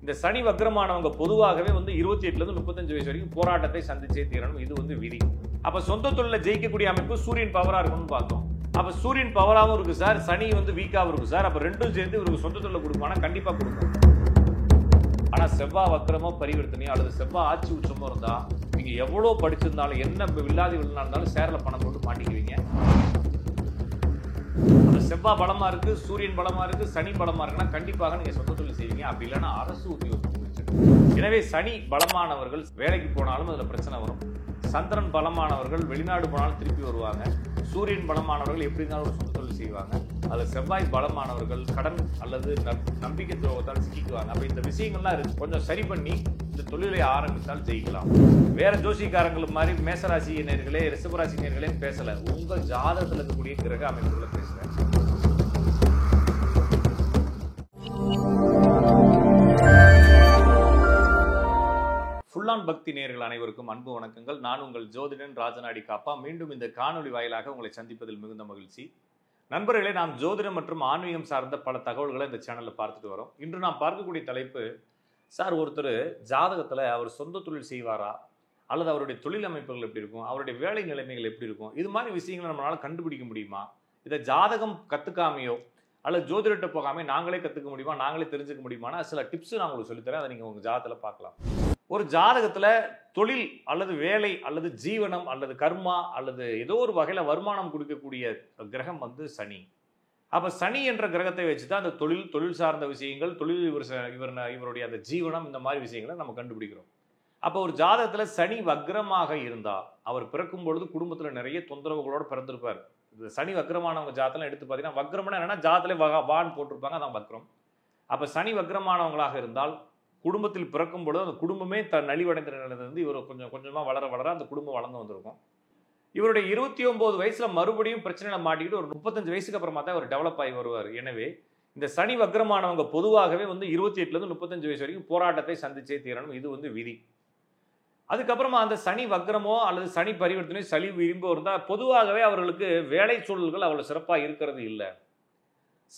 இந்த சனி வக்ரமானவங்க பொதுவாகவே 28ல இருந்து 35 வயசு வரைக்கும் போராட்டத்தை சந்திச்சே தீரணும். இது விதி. அப்ப சொந்த தொழில ஜெயிக்கக்கூடிய அமைப்பு சூரியன் பவரா இருக்கணும்னு பார்த்தோம். அப்ப சூரியன் பவராவும் இருக்கு சார், சனி வீக்காவும் இருக்கு சார். அப்ப ரெண்டும் சேர்ந்து இவருக்கு சொந்த தொழில கொடுப்பானா? கண்டிப்பா கொடுக்கும். ஆனா செவ்வாய் வக்ரமோ பரிவர்த்தனையோ அல்லது செவ்வாய் ஆட்சி உச்சமோ இருந்தா நீங்க எவ்வளவு படிச்சிருந்தாலும் என்ன வில்லாதி வில்லனா இருந்தாலும் சேர்ல பணம் போட்டு மாட்டிக்குவீங்க. செவ்வாய் பலமா இருக்கு, சூரியன் பலமா இருக்கு, சனி பலமா இருக்குன்னா கண்டிப்பாக நீங்க சொந்த தொழில் செய்வீங்க. அப்படி இல்லைன்னா அரசு உத்தியோகம். எனவே சனி பலமானவர்கள் வேலைக்கு போனாலும் அதுல பிரச்சனை வரும். சந்திரன் பலமானவர்கள் வெளிநாடு போனாலும் திருப்பி வருவாங்க. சூரியன் பலமானவர்கள் எப்படி இருந்தாலும் ஒரு சொந்த தொழில் செய்வாங்க. அதுல செவ்வாய் பலமானவர்கள் கடன் அல்லது நம்பிக்கை துரோகத்தால் சிக்கிக்குவாங்க. அப்ப இந்த விஷயங்கள்லாம் இருக்கு. கொஞ்சம் சரி பண்ணி இந்த தொழிலை ஆரம்பித்தால் ஜெயிக்கலாம். வேற ஜோசிக்காரங்கள் மாதிரி மேசராசி நேர்களே ரிஷபராசி நேர்களே பேசல. உங்க ஜாதகத்துல இருக்கக்கூடிய கிரக அமைப்புகளை பேசுறேன். ஃபுல்லான் பக்தி நேயர்கள் அனைவருக்கும் அன்பு வணக்கங்கள். நான் உங்கள் ஜோதிடன் ராஜநாடி காப்பா. மீண்டும் இந்த காணொலி வாயிலாக உங்களை சந்திப்பதில் மிகுந்த மகிழ்ச்சி. நண்பர்களே, நாம் ஜோதிடம் மற்றும் ஆன்மீகம் சார்ந்த பல தகவல்களை இந்த சேனலில் பார்த்துட்டு வரோம். இன்று நாம் பார்க்கக்கூடிய தலைப்பு, சார் ஒருத்தர் ஜாதகத்தில் அவர் சொந்த தொழில் செய்வாரா அல்லது அவருடைய தொழில் அமைப்புகள் எப்படி இருக்கும், அவருடைய வேலை நிலைமைகள் எப்படி இருக்கும், இது மாதிரி விஷயங்களை நம்மளால் கண்டுபிடிக்க முடியுமா? இதை ஜாதகம் கற்றுக்காமையோ அல்லது ஜோதிடத்தை போகாமல் நாங்களே கற்றுக்க முடியுமா, நாங்களே தெரிஞ்சுக்க முடியுமானா சில டிப்ஸ் நான் உங்களுக்கு சொல்லித்தரேன். அதை நீங்கள் உங்கள் ஜாதகத்தில் பார்க்கலாம். ஒரு ஜாதகத்துல தொழில் அல்லது வேலை அல்லது ஜீவனம் அல்லது கர்மா அல்லது ஏதோ ஒரு வகையில வருமானம் கொடுக்கக்கூடிய கிரகம் சனி. அப்ப சனி என்ற கிரகத்தை வச்சுதான் அந்த தொழில் சார்ந்த விஷயங்கள், தொழில் இவருடைய அந்த ஜீவனம், இந்த மாதிரி விஷயங்களை நம்ம கண்டுபிடிக்கிறோம். அப்போ ஒரு ஜாதகத்துல சனி வக்ரமாக இருந்தா அவர் பிறக்கும் பொழுது குடும்பத்துல நிறைய தொந்தரவுகளோட பிறந்திருப்பார். சனி வக்ரமானவங்க ஜாதகம் எடுத்து பார்த்தீங்கன்னா, வக்ரம்னா என்னன்னா ஜாதகத்திலே வான் போட்டிருப்பாங்க, அதான் வக்ரம். அப்ப சனி வக்ரமானவங்களாக இருந்தால் குடும்பத்தில் பிறக்கும் பொழுது அந்த குடும்பமே நலிவடைந்த நிலையிலிருந்து இவர் கொஞ்சம் கொஞ்சமாக வளர அந்த குடும்பம் வளர்ந்து வந்திருக்கும். இவருடைய 29 வயசுல மறுபடியும் பிரச்சனையில மாட்டிக்கிட்டு ஒரு 35 வயசுக்கு அப்புறமா தான் அவர் டெவலப் ஆகி வருவார். எனவே இந்த சனி வக்ரமானவங்க பொதுவாகவே 28ல இருந்து 35 வயசு வரைக்கும் போராட்டத்தை சந்திச்சே தீரணும். இது விதி. அதுக்கப்புறமா அந்த சனி வக்ரமோ அல்லது சனி பரிவர்த்தனை சளி விரும்போ இருந்தால் பொதுவாகவே அவர்களுக்கு வேலை சூழல்கள் அவ்வளவு சிறப்பாக இருக்கிறது இல்லை.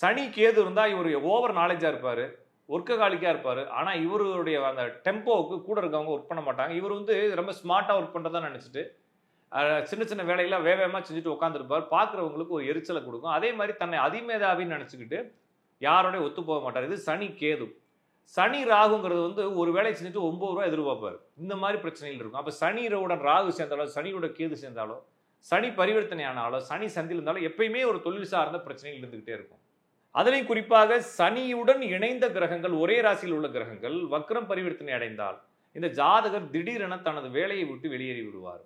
சனி கேது இருந்தால் இவர் ஓவர் நாலேஜா இருப்பார், ஒர்க்ககாலிக்காக இருப்பார். ஆனால் இவருடைய அந்த டெம்போவுக்கு கூட இருக்கவங்க ஒர்க் பண்ண மாட்டாங்க. இவர் ரொம்ப ஸ்மார்ட்டாக ஒர்க் பண்ணுறதா நினச்சிட்டு சின்ன சின்ன வேலையெல்லாம் வேகமாக செஞ்சுட்டு உட்காந்துருப்பார். பார்க்குறவங்களுக்கு ஒரு எரிச்சலை கொடுக்கும். அதே மாதிரி தன்னை அதிமேதாவின்னு நினச்சிக்கிட்டு யாரோடய ஒத்து போக மாட்டார். இது சனி கேது. சனி ராகுங்கிறது ஒரு வேலையை செஞ்சுட்டு 9 ரூபா எதிர்பார்ப்பார். இந்த மாதிரி பிரச்சனைகள் இருக்கும். அப்போ சனியுடன் ராகு சேர்ந்தாலோ சனியோட கேது சேர்ந்தாலோ சனி பரிவர்த்தனை ஆனாலோ சனி சந்தியில் இருந்தாலும் எப்பயுமே ஒரு தொழில் சார்ந்த பிரச்சனைகள் இருந்துகிட்டே இருக்கும். அதிலையும் குறிப்பாக சனியுடன் இணைந்த கிரகங்கள், ஒரே ராசியில் உள்ள கிரகங்கள் வக்ரம் பரிவர்த்தனை அடைந்தால் இந்த ஜாதகர் திடீரென தனது வேலையை விட்டு வெளியேறி விடுவார்.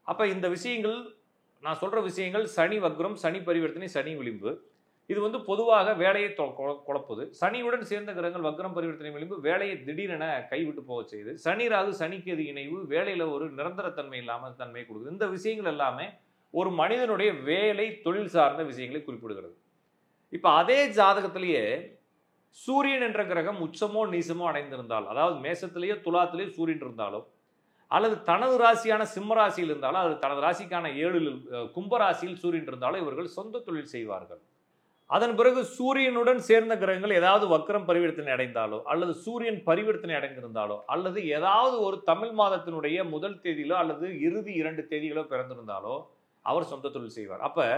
அப்ப இந்த விஷயங்கள், நான் சொல்ற விஷயங்கள் சனி வக்ரம், சனி பரிவர்த்தனை, சனி விளிம்பு, இது பொதுவாக வேலையை குழப்புது. சனியுடன் சேர்ந்த கிரகங்கள் வக்ரம் பரிவர்த்தனை விளிம்பு வேலையை திடீரென கைவிட்டு போக செய்யுது. சனி ராகு சனிக்கேது இணைவு வேலையில ஒரு நிரந்தரத்தன்மை இல்லாமல் தன்மை கொடுக்குது. இந்த விஷயங்கள் எல்லாமே ஒரு மனிதனுடைய வேலை தொழில் சார்ந்த விஷயங்களை குறிப்பிடுகிறது. இப்ப அதே ஜாதகத்திலேயே சூரியன் என்ற கிரகம் உச்சமோ நீசமோ அடைந்திருந்தால், அதாவது மேசத்திலேயோ துலாத்திலேயோ சூரியன் இருந்தாலோ அல்லது தனது ராசியான சிம்ம ராசியில் இருந்தாலோ அல்லது தனது ராசிக்கான 7 கும்பராசியில் சூரியன் இருந்தாலோ இவர்கள் சொந்த தொழில் செய்வார்கள். அதன் பிறகு சூரியனுடன் சேர்ந்த கிரகங்கள் ஏதாவது வக்ரம் பரிவர்த்தனை அடைந்தாலோ அல்லது சூரியன் பரிவர்த்தனை அடைந்திருந்தாலோ அல்லது ஏதாவது ஒரு தமிழ் மாதத்தினுடைய முதல் தேதியிலோ அல்லது இறுதி 2 தேதிகளோ பிறந்திருந்தாலோ அவர் சொந்த தொழில் செய்வார். அப்ப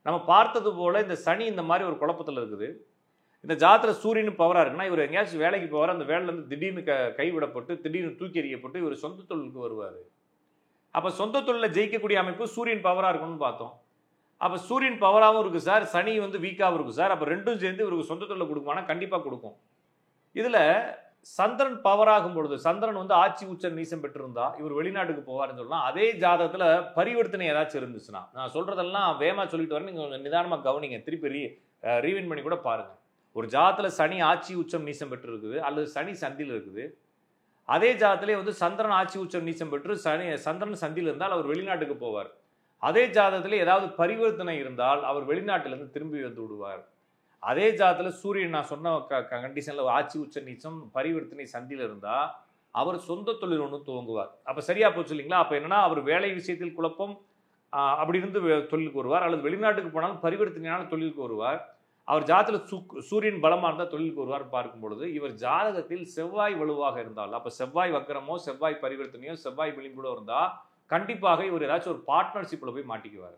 நம்ம பார்த்தது போல இந்த சனி இந்த மாதிரி ஒரு குழப்பத்தில் இருக்குது. இந்த ஜாதகத்துல சூரியன் பவரா இருக்குன்னா இவர் எங்கேயாச்சும் வேலைக்கு போவார், அந்த வேலையிலேருந்து திடீர்னு கைவிடப்பட்டு திடீர்னு தூக்கி எறியப்பட்டு இவர் சொந்த தொழிலுக்கு வருவார். அப்போ சொந்த தொழிலில் ஜெயிக்கக்கூடிய அமைப்பு சூரியன் பவரா இருக்கணும்னு பார்த்தோம். அப்போ சூரியன் பவராகவும் இருக்கு சார், சனி வீக்காகவும் இருக்கு சார். அப்போ ரெண்டும் சேர்ந்து இவருக்கு சொந்த தொழில் கொடுக்குமானா கண்டிப்பாக கொடுக்கும். இதில் சந்திரன் பவராகும் பொழுது, சந்திரன் ஆட்சி உச்ச நீசம் பெற்றிருந்தா இவர் வெளிநாட்டுக்கு போவார்னு சொல்லலாம். அதே ஜாதகத்தில் பரிவர்த்தனை ஏதாச்சும் இருந்துச்சுன்னா, நான் சொல்றதெல்லாம் வேகமாக சொல்லிட்டு வரேன், நீங்கள் கொஞ்சம் நிதானமாக கவனிங்க, திருப்பி ரீவைண்ட் பண்ணி கூட பாருங்க. ஒரு ஜாதகத்தில் சனி ஆட்சி உச்சம் நீசம் பெற்று இருக்குது அல்லது சனி சந்தியில் இருக்குது. அதே ஜாதகத்திலே சந்திரன் ஆட்சி உச்சம் நீசம் பெற்று சந்திரன் சந்தியில் இருந்தால் அவர் வெளிநாட்டுக்கு போவார். அதே ஜாதகத்தில் ஏதாவது பரிவர்த்தனை இருந்தால் அவர் வெளிநாட்டிலிருந்து திரும்பி வந்து விடுவார். அதே ஜாதகத்தில் சூரியன் நான் சொன்ன கண்டிஷனில் ஆட்சி உச்ச நீச்சம் பரிவர்த்தனை சந்தியில் இருந்தால் அவர் சொந்த தொழில் ஒன்று துவங்குவார். அப்போ சரியா போச்சு இல்லைங்களா? அப்போ என்னன்னா அவர் வேலை விஷயத்தில் குழப்பம் அப்படி இருந்து தொழிலுக்கு வருவார், அல்லது வெளிநாட்டுக்கு போனாலும் பரிவர்த்தனையான தொழிலுக்கு வருவார். அவர் ஜாதகத்தில் சூரியன் பலமாக இருந்தால் தொழிலுக்கு வருவார் பார்க்கும் பொழுது இவர் ஜாதகத்தில் செவ்வாய் வலுவாக இருந்தால், அப்போ செவ்வாய் வக்கரமோ செவ்வாய் பரிவர்த்தனையோ செவ்வாய் விளிம்புலோ இருந்தால் கண்டிப்பாக இவர் ஏதாச்சும் ஒரு பார்ட்னர்ஷிப்பில் போய் மாட்டிக்குவார்.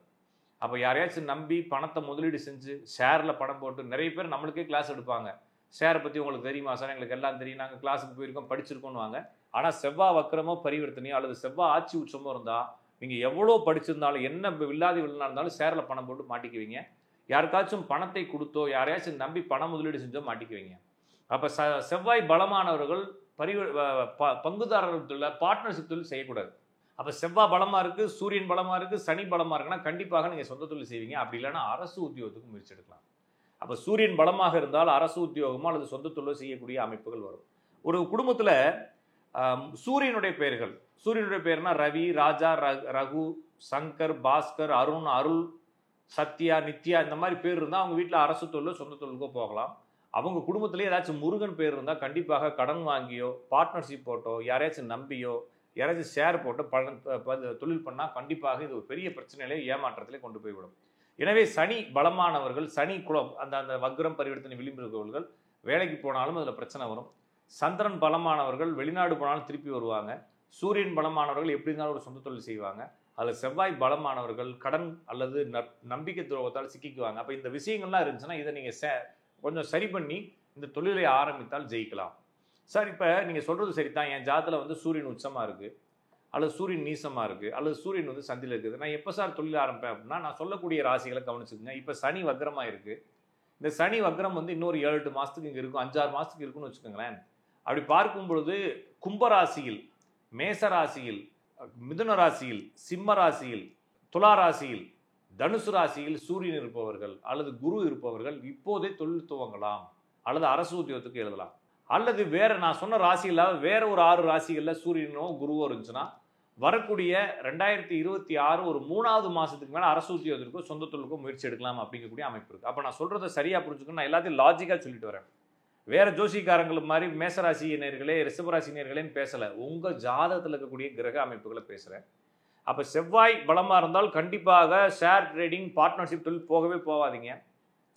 அப்போ யாரையாச்சும் நம்பி பணத்தை முதலீடு செஞ்சு ஷேரில் பணம் போட்டு, நிறைய பேர் நம்மளுக்கே கிளாஸ் எடுப்பாங்க, ஷேரை பற்றி உங்களுக்கு தெரியுமா சார், எங்களுக்கு எல்லாம் தெரியும், நாங்கள் கிளாஸுக்கு போயிருக்கோம் படிச்சிருக்கோன்னு வாங்க. ஆனால் செவ்வாய் வக்கரமோ பரிவர்த்தனையோ அல்லது செவ்வாய் ஆட்சி உச்சமோ இருந்தால் நீங்கள் எவ்வளோ படிச்சிருந்தாலும் என்ன வில்லாதி வில்லனா இருந்தாலும் ஷேரில் பணம் போட்டு மாட்டிக்குவீங்க. யாருக்காச்சும் பணத்தை கொடுத்தோ யாரையாச்சும் நம்பி பண முதலீடு செஞ்சோ மாட்டிக்குவீங்க. அப்போ செவ்வாய் பலமானவர்கள் பங்குதாரர்கள் தொழில் பார்ட்னர்ஷிப் தொழில் செய்யக்கூடாது. அப்போ செவ்வாய் பலமாக இருக்குது, சூரியன் பலமாக இருக்குது, சனி பலமாக இருக்குன்னா கண்டிப்பாக நீங்கள் சொந்த தொழில் செய்வீங்க. அப்படி இல்லைன்னா அரசு உத்தியோகத்துக்கு முயற்சி எடுக்கலாம். அப்போ சூரியன் பலமாக இருந்தால் அரசு உத்தியோகமோ அல்லது சொந்த தொழில் செய்யக்கூடிய அமைப்புகள் வரும். ஒரு குடும்பத்தில் சூரியனுடைய பெயர்கள், சூரியனுடைய பெயர்னா ரவி, ராஜா, ரகு, சங்கர், பாஸ்கர், அருண், அருள், சத்யா, நித்யா இந்த மாதிரி பேர் இருந்தால் அவங்க வீட்டில் அரசு தொழிலோ சொந்த தொழிலுக்கோ போகலாம். அவங்க குடும்பத்திலே ஏதாச்சும் முருகன் பேர் இருந்தால் கண்டிப்பாக கடன் வாங்கியோ பார்ட்னர்ஷிப் போட்டோ யாரையாச்சும் நம்பியோ யாராச்சும் ஷேர் போட்டு தொழில் பண்ணால் கண்டிப்பாக இது ஒரு பெரிய பிரச்சனையிலே ஏமாற்றத்திலே கொண்டு போய்விடும். எனவே சனி பலமானவர்கள், சனி குலம் அந்த வக்ரம் பரிவர்த்தனை விளிம்பு இருக்கவர்கள் வேலைக்கு போனாலும் அதில் பிரச்சனை வரும். சந்திரன் பலமானவர்கள் வெளிநாடு போனாலும் திருப்பி வருவாங்க. சூரியன் பலமானவர்கள் எப்படி இருந்தாலும் ஒரு சொந்த தொழில் செய்வாங்க. அதில் செவ்வாய் பலமானவர்கள் கடன் அல்லது நம்பிக்கை துரோகத்தால் சிக்கிக்குவாங்க. அப்போ இந்த விஷயங்கள்லாம் இருந்துச்சுன்னா இதை நீங்கள் கொஞ்சம் சரி பண்ணி இந்த தொழிலை ஆரம்பித்தால் ஜெயிக்கலாம். சார் இப்போ நீங்கள் சொல்கிறது சரி தான், என் ஜாதத்தில் வந்து சூரியன் உச்சமாக இருக்குது அல்லது சூரியன் நீசமாக இருக்குது அல்லது சூரியன் வந்து சந்தியில் இருக்குது, நான் எப்போ சார் தொழில் ஆரம்பிப்பேன் அப்படின்னா நான் சொல்லக்கூடிய ராசிகளை கவனிச்சுக்கோங்க. இப்போ சனி வக்ரமாக இருக்குது. இந்த சனி வக்ரம் வந்து இன்னொரு 7-8 மாதத்துக்கு இங்கே இருக்கும், 5-6 மாதத்துக்கு இருக்குன்னு வச்சுக்கோங்களேன். அப்படி பார்க்கும் பொழுது கும்பராசியில், மேசராசியில், மிதுன ராசியில், சிம்ம ராசியில், துலா ராசியில், தனுசு ராசியில் சூரியன் இருப்பவர்கள் அல்லது குரு இருப்பவர்கள் இப்போதே தொழில் துவங்கலாம் அல்லது அரசு உத்தியோகத்துக்கு எழுதலாம். அல்லது வேற நான் சொன்ன ராசியில் வேற ஒரு 6 ராசிகளில் சூரியனோ குருவோ இருந்துச்சுன்னா வரக்கூடிய 2026 ஒரு 3வது மாதத்துக்கு மேலே அரசு உத்தியோகத்திற்கோ சொந்த தொழிலுக்கோ முயற்சி எடுக்கலாம் அப்படிங்கக்கூடிய அமைப்பு இருக்குது. அப்போ நான் சொல்கிறத சரியாக புரிஞ்சுக்கணும், நான் எல்லாத்தையும் லாஜிக்காக சொல்லிட்டு வரேன். வேற ஜோசிக்காரங்கள் மாதிரி மேசராசினியர்களே ரிஷபராசினியர்களேன்னு பேசலை, உங்கள் ஜாதகத்தில் இருக்கக்கூடிய கிரக அமைப்புகளை பேசுகிறேன். அப்போ செவ்வாய் பலமாக இருந்தால் கண்டிப்பாக ஷேர் ட்ரேடிங் பார்ட்னர்ஷிப் தொழில் போகவே போகாதீங்க,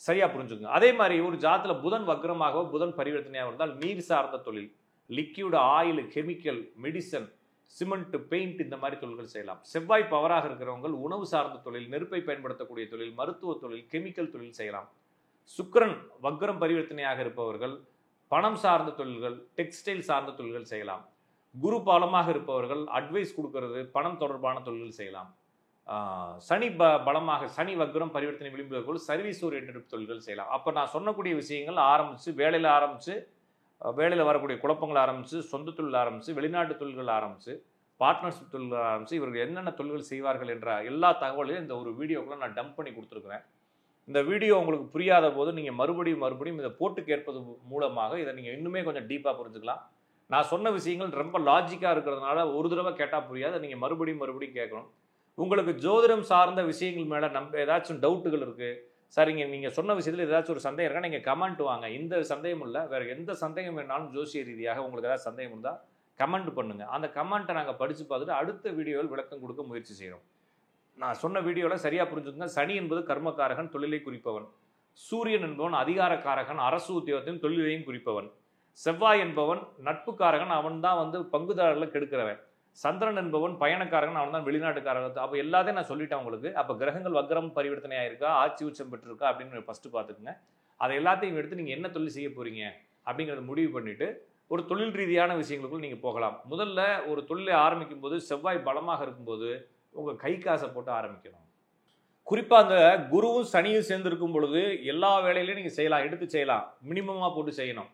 சரியாக புரிஞ்சுக்கோங்க. அதே மாதிரி ஒரு ஜாதத்தில் புதன் வக்ரமாகவோ புதன் பரிவர்த்தனையாக இருந்தால் நீர் சார்ந்த தொழில், liquid, oil, chemical, medicine, cement, paint இந்த மாதிரி தொழில்கள் செய்யலாம். செவ்வாய் பவராக இருக்கிறவங்க உணவு சார்ந்த தொழில், நெருப்பை பயன்படுத்தக்கூடிய தொழில், மருத்துவ தொழில், கெமிக்கல் தொழில் செய்யலாம். சுக்கிரன் வக்ரம் பரிவர்த்தனையாக இருப்பவர்கள் பணம் சார்ந்த தொழில்கள், டெக்ஸ்டைல் சார்ந்த தொழில்கள் செய்யலாம். குரு பலமாக இருப்பவர்கள் அட்வைஸ் கொடுக்கறது, பணம் தொடர்பான தொழில்கள் செய்யலாம். சனி பலமாக, சனி வக்ரம் பரிவர்த்தனை விளிம்புகள் சர்வீஸ் ஓரியன்ட் தொழில்கள் செய்யலாம். அப்போ நான் சொன்னக்கூடிய விஷயங்கள் ஆரம்பித்து வேலையில் வரக்கூடிய குழப்பங்கள் ஆரம்பித்து, சொந்த தொழில் ஆரம்பித்து, வெளிநாட்டு தொழில்கள் ஆரம்பித்து, பார்ட்னர்ஷிப் தொழில்கள் ஆரம்பித்து, இவர்கள் என்னென்ன தொழில்கள் செய்வார்கள் என்ற எல்லா தகவலையும் இந்த ஒரு வீடியோக்குள்ள நான் டம்ப் பண்ணி கொடுத்துருக்குறேன். இந்த வீடியோ உங்களுக்கு புரியாத போது நீங்கள் மறுபடியும் இதை போட்டு கேட்பது மூலமாக இதை நீங்கள் இன்னுமே கொஞ்சம் டீப்பாக புரிஞ்சுக்கலாம். நான் சொன்ன விஷயங்கள் ரொம்ப லாஜிக்காக இருக்கிறதுனால ஒரு தடவை கேட்டால் புரியாது, நீங்கள் மறுபடியும் கேட்கணும். உங்களுக்கு ஜோதிடம் சார்ந்த விஷயங்கள் மேலே ஏதாச்சும் டவுட்டுகள் இருக்குது சார், நீங்கள் சொன்ன விஷயத்தில் ஏதாச்சும் ஒரு சந்தேகம் இருக்கா, நீங்கள் கமெண்ட் வாங்க. இந்த சந்தேகம் இல்லை, வேறு எந்த சந்தேகம் வேணாலும் ஜோசிய ரீதியாக உங்களுக்கு ஏதாவது சந்தேகம் இருந்தால் கமெண்ட் பண்ணுங்கள். அந்த கமெண்ட்டை நாங்கள் படித்து பார்த்துட்டு அடுத்த வீடியோவில் விளக்கம் கொடுக்க முயற்சி செய்கிறோம். நான் சொன்ன வீடியோவில் சரியாக புரிஞ்சுக்கோங்க. சனி என்பது கர்மக்காரகன், தொழிலை குறிப்பவன். சூரியன் என்பவன் அதிகாரக்காரகன், அரசு உத்தியோகத்தையும் தொழிலையும் குறிப்பவன். செவ்வாய் என்பவன் நட்புக்காரகன், அவன் தான் வந்து பங்குதாரர்களை கெடுக்கிறவன். சந்திரன் என்பவன் பயணக்காரகன், அவன் தான் வெளிநாட்டுக்காரகன். அப்போ எல்லாத்தையும் நான் சொல்லிட்டேன் உங்களுக்கு. அப்போ கிரகங்கள் வக்ரம் பரிவர்த்தனையாக இருக்கா, ஆட்சி உச்சம் பெற்றிருக்கா அப்படின்னு ஃபஸ்ட்டு பார்த்துக்குங்க. அதை எல்லாத்தையும் எடுத்து நீங்கள் என்ன தொழில் செய்ய போகிறீங்க அப்படிங்கிறத முடிவு பண்ணிவிட்டு ஒரு தொழில் ரீதியான விஷயங்களுக்குள் நீங்கள் போகலாம். முதல்ல ஒரு தொழிலை ஆரம்பிக்கும் போது செவ்வாய் பலமாக இருக்கும்போது உங்கள் கை காசை போட்டு ஆரம்பிக்கணும். குறிப்பாக அந்த குருவும் சனியும் சேர்ந்துருக்கும் பொழுது எல்லா வேலையிலையும் நீங்கள் செய்யலாம், எடுத்து செய்யலாம், மினிமமாக போட்டு செய்யணும்.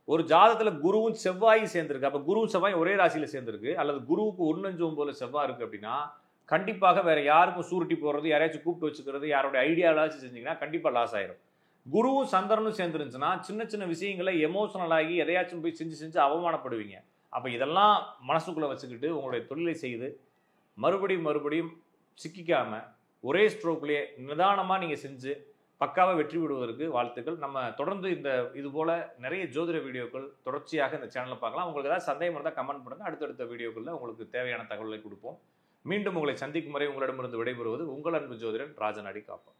ஒரு ஜாதகத்தில் குருவும் செவ்வாயும் சேர்ந்துருக்கு, அப்போ குருவும் செவ்வாயும் ஒரே ராசியில் சேர்ந்துருக்கு, அல்லது குருவுக்கு 1-5 செவ்வாய் இருக்குது அப்படின்னா கண்டிப்பாக வேறு யாருக்கும் சூரிட்டி போடுறது, யாரையாச்சும் கூப்பிட்டு வச்சுக்கிறது, யாரோடைய ஐடியாவாச்சும் செஞ்சிங்கன்னா கண்டிப்பாக லாஸ் ஆயிரும். குருவும் சந்திரனும் சேர்ந்துருந்துச்சுன்னா சின்ன சின்ன விஷயங்களை எமோஷனல் ஆகி எதையாச்சும் போய் செஞ்சு அவமானப்படுவீங்க. அப்போ இதெல்லாம் மனசுக்குள்ளே வச்சுக்கிட்டு உங்களுடைய தொழிலை செய்து மறுபடியும் சிக்கிக்காமல் ஒரே ஸ்ட்ரோக்லேயே நிதானமாக நீங்கள் செஞ்சு பக்காவாக வெற்றி விடுவதற்கு வாழ்த்துக்கள். நம்ம தொடர்ந்து இது போல் நிறைய ஜோதிட வீடியோக்கள் தொடர்ச்சியாக இந்த சேனலில் பார்க்கலாம். உங்களுக்கு ஏதாவது சந்தேகம் இருந்தால் கமெண்ட் பண்ணுங்கள். அடுத்தடுத்த வீடியோக்களில் உங்களுக்கு தேவையான தகவல்களை கொடுப்போம். மீண்டும் உங்களை சந்திக்கும் வரை உங்களிடமிருந்து விடைபெறுவது உங்கள் அன்பு ஜோதிடன் ராஜநாடி காப்பா.